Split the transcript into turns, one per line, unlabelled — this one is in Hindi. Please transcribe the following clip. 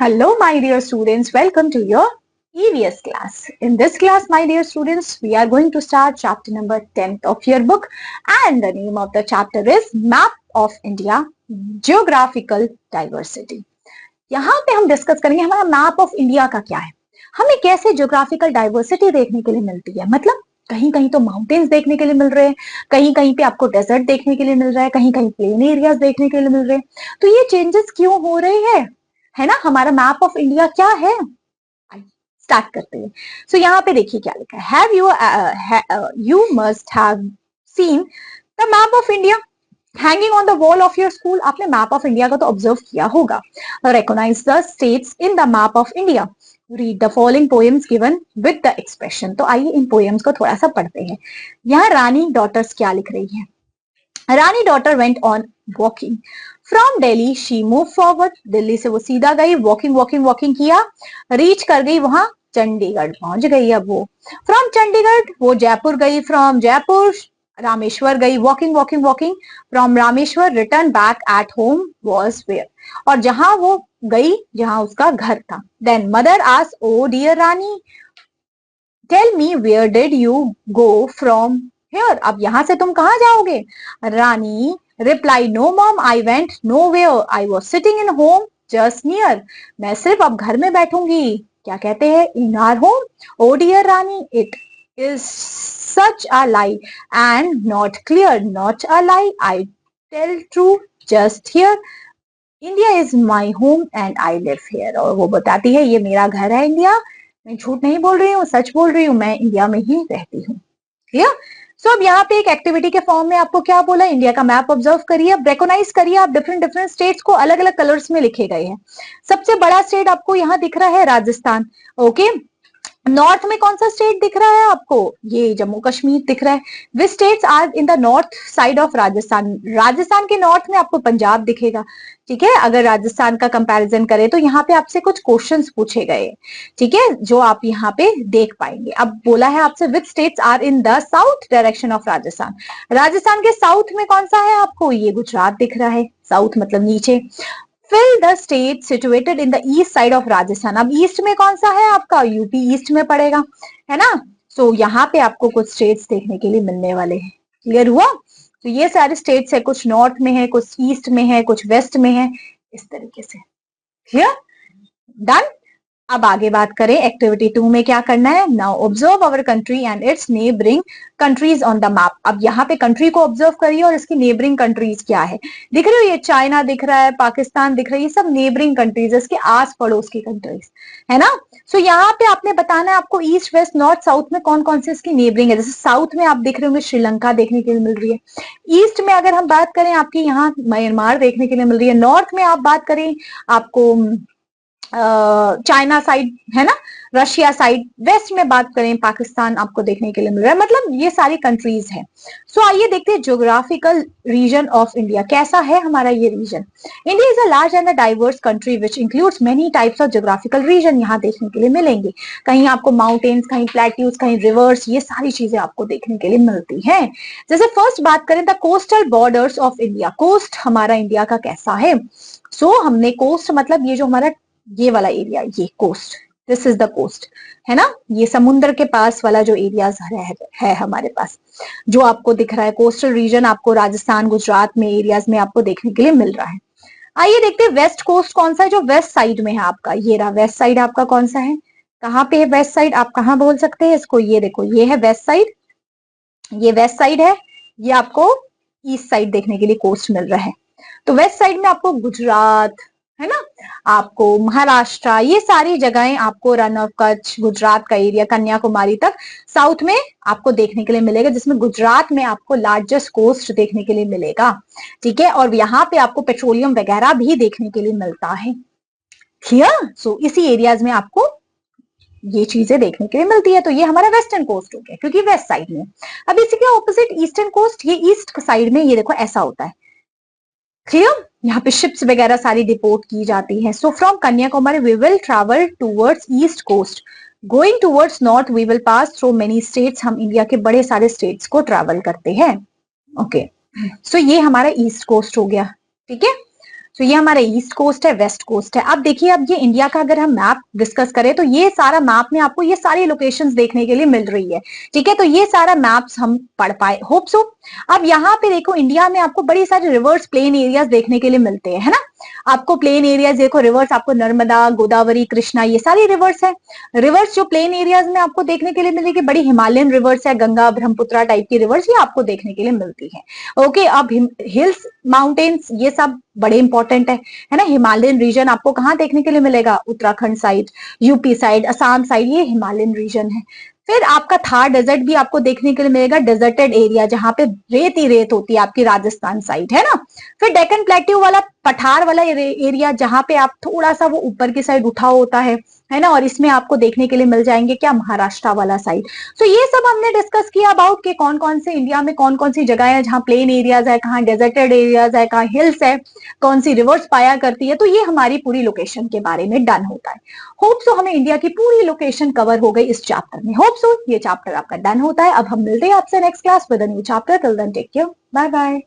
Hello, my dear students. Welcome to your EVS class. In this class, my dear students, we are going to start chapter number 10 of your book, and the name of the chapter is Map of India, Geographical Diversity. यहाँ पे हम डिस्कस करेंगे हमारा मैप ऑफ इंडिया का क्या है, हमें कैसे ज्योग्राफिकल डाइवर्सिटी देखने के लिए मिलती है। मतलब कहीं कहीं तो माउंटेन्स देखने के लिए मिल रहे हैं, कहीं कहीं पे आपको डेजर्ट देखने के लिए मिल रहा है, कहीं कहीं प्लेन एरियाज देखने के लिए मिल रहे हैं। तो ये चेंजेस क्यों हो रहे हैं, है ना। हमारा मैप ऑफ इंडिया क्या है, स्टार्ट करते हैं। सो यहाँ पे देखिए क्या लिखा है। You must have seen the map of India hanging on the wall of your school. आपने मैप ऑफ इंडिया का तो ऑब्जर्व किया होगा। Recognise the states in the map of India. Read the following poems given with the expression. तो आइए इन पोएम्स को थोड़ा सा पढ़ते हैं। यहाँ रानी डॉटर्स क्या लिख रही है। Rani daughter went on walking from Delhi, she move forward. Delhi से वो सीधा गई, वॉकिंग वॉकिंग वॉकिंग किया, रीच कर गई वहां चंडीगढ़ पहुंच गई। अब वो फ्रॉम चंडीगढ़ वो जयपुर गई, फ्रॉम जयपुर रामेश्वर गई, walking walking walking from Rameshwar return back at home was where. और जहां वो गई, जहां उसका घर था। Then mother asked, oh dear Rani, tell me where did you go from here. अब यहां से तुम कहां जाओगे। Rani reply, no mom, I went nowhere, I was sitting in home just near. मैं सिर्फ अब घर में बैठूंगी। क्या कहते हैं, in our home. O dear Rani, it is such a lie and not clear, not a lie, I tell true just here, India is my home and I live here. और वो बताती है ये मेरा घर है इंडिया, मैं झूठ नहीं बोल रही हूँ, सच बोल रही हूँ, मैं इंडिया में ही रहती हूँ। क्लियर। सो अब यहाँ पे एक एक्टिविटी के फॉर्म में आपको क्या बोला, इंडिया का मैप ऑब्जर्व करिए, अब रिकॉग्नाइज करिए। आप डिफरेंट डिफरेंट स्टेट्स को अलग अलग कलर्स में लिखे गए हैं। सबसे बड़ा स्टेट आपको यहाँ दिख रहा है राजस्थान। ओके, नॉर्थ में कौन सा स्टेट दिख रहा है आपको, ये जम्मू कश्मीर दिख रहा है। Which states are in the north side of Rajasthan. Rajasthan के नॉर्थ में आपको पंजाब दिखेगा। ठीक है, अगर राजस्थान का कंपैरिजन करें तो यहाँ पे आपसे कुछ क्वेश्चंस पूछे गए, ठीक है, जो आप यहाँ पे देख पाएंगे। अब बोला है आपसे which states are in the south direction of Rajasthan. Rajasthan के साउथ में कौन सा है आपको, ये गुजरात दिख रहा है, साउथ मतलब नीचे। Fill the state situated in the east side of Rajasthan. अब ईस्ट में कौन सा है आपका, यूपी ईस्ट में पड़ेगा, है ना। सो यहाँ पे आपको कुछ स्टेट्स देखने के लिए मिलने वाले हैं। क्लियर हुआ। तो ये सारे स्टेट्स है, कुछ नॉर्थ में है, कुछ ईस्ट में है, कुछ वेस्ट में है, इस तरीके से। Clear, done. अब आगे बात करें एक्टिविटी 2 में क्या करना है। Now observe our country and it's neighbouring countries on the map. अब यहाँ पे कंट्री को ऑब्जर्व करिए और इसकी नेबरिंग कंट्रीज क्या है। दिख रही हो, ये चाइना दिख रहा है, पाकिस्तान दिख रही है, ये सब नेबरिंग कंट्रीज है, इसके आस पड़ोस की कंट्रीज है ना। सो यहाँ पे आपने बताना है आपको ईस्ट वेस्ट नॉर्थ साउथ में कौन कौन से इसकी नेबरिंग है। जैसे साउथ में आप देख रहे होंगे श्रीलंका देखने के लिए मिल रही है। ईस्ट में अगर हम बात करें आपकी यहाँ म्यांमार देखने के लिए मिल रही है। नॉर्थ में आप बात करें आपको चाइना साइड है ना, रशिया साइड। वेस्ट में बात करें पाकिस्तान आपको देखने के लिए मिल रहा है। मतलब ये सारी कंट्रीज हैं। सो आइए देखते हैं ज्योग्राफिकल रीजन ऑफ इंडिया कैसा है हमारा ये region. India is a large and diverse country which includes many types of geographical region. यहाँ देखने के लिए मिलेंगे, कहीं आपको माउंटेन्स, कहीं प्लेट्यूज, कहीं रिवर्स, ये सारी चीजें आपको देखने के लिए मिलती हैं। जैसे फर्स्ट बात करें the coastal borders of India. Coast हमारा इंडिया का कैसा है। सो हमने कोस्ट मतलब ये जो हमारा ये वाला एरिया, ये coast, this is the coast, है ना। ये समुद्र के पास वाला जो एरियाज है हमारे पास, जो आपको दिख रहा है कोस्टल रीजन, आपको राजस्थान गुजरात में एरियाज में आपको देखने के लिए मिल रहा है। आइए देखते हैं वेस्ट कोस्ट कौन सा है, जो वेस्ट साइड में है आपका। ये रहा वेस्ट साइड आपका कौन सा है, कहाँ पे है वेस्ट साइड, आप कहाँ बोल सकते हैं इसको। ये देखो, ये है वेस्ट साइड, ये वेस्ट साइड है। ये आपको ईस्ट साइड देखने के लिए कोस्ट मिल रहा है। तो वेस्ट साइड में आपको गुजरात है ना, आपको महाराष्ट्र, ये सारी जगहें आपको रन ऑफ कच्छ, गुजरात का एरिया, कन्याकुमारी तक साउथ में आपको देखने के लिए मिलेगा, जिसमें गुजरात में आपको लार्जेस्ट कोस्ट देखने के लिए मिलेगा। ठीक है, और यहाँ पे आपको पेट्रोलियम वगैरह भी देखने के लिए मिलता है। क्लियर। सो इसी एरियाज में आपको ये चीजें देखने के लिए मिलती है। तो ये हमारा वेस्टर्न कोस्ट हो गया क्योंकि वेस्ट साइड में। अब इसी के ऑपोजिट ईस्टर्न कोस्ट, ये ईस्ट साइड में ये देखो ऐसा होता है। क्लियर, यहाँ पे शिप्स वगैरह सारी डिपोर्ट की जाती हैं। So from Kanyakumari we will travel towards east coast, going towards north we will pass through many states. हम इंडिया के बड़े सारे स्टेट्स को ट्रैवल करते हैं। ओके, सो ये हमारा ईस्ट कोस्ट हो गया। ठीक है, तो ये हमारा ईस्ट कोस्ट है, वेस्ट कोस्ट है। अब देखिए, अब ये इंडिया का अगर हम मैप डिस्कस करें तो ये सारा मैप में आपको ये सारी लोकेशंस देखने के लिए मिल रही है। ठीक है, तो ये सारा मैप्स हम पढ़ पाए, होप सो। अब यहाँ पे देखो, इंडिया में आपको बड़ी सारी रिवर्स प्लेन एरियाज देखने के लिए मिलते हैं, है ना। आपको प्लेन एरियाज देखो, रिवर्स आपको नर्मदा, गोदावरी, कृष्णा, ये सारी रिवर्स है। रिवर्स जो प्लेन एरियाज में आपको देखने के लिए मिलेगी, बड़ी हिमालयन रिवर्स है, गंगा, ब्रह्मपुत्रा टाइप की रिवर्स ये आपको देखने के लिए मिलती है। ओके, अब हिल्स, माउंटेन्स, ये सब बड़े इंपॉर्टेंट है ना। हिमालयन रीजन आपको कहाँ देखने के लिए मिलेगा? Uttarakhand side, UP side, Assam side, ये हिमालयन रीजन है। फिर आपका थार डेजर्ट भी आपको देखने के लिए मिलेगा, डेजर्टेड एरिया जहां पे रेत ही रेत होती है, आपकी राजस्थान साइड, है ना। फिर डेक्कन प्लेट्यू वाला, पठार वाला एरिया जहां पे आप थोड़ा सा वो ऊपर की साइड उठा होता है ना, और इसमें आपको देखने के लिए मिल जाएंगे क्या? महाराष्ट्र वाला साइड। तो ये सब हमने डिस्कस किया अबाउट कि कौन कौन से इंडिया में कौन कौन सी जगह है जहाँ प्लेन एरियाज है, कहाँ डेजर्टेड एरियाज है, कहाँ हिल्स है, कौन सी रिवर्स पाया करती है। तो ये हमारी पूरी लोकेशन के बारे में डन होता है। होप सो हमें इंडिया की पूरी लोकेशन कवर हो गई इस चैप्टर में। होप सो ये चैप्टर आपका डन होता है। अब हम मिलते हैं आपसे next class with a new chapter. Till then take care, bye bye.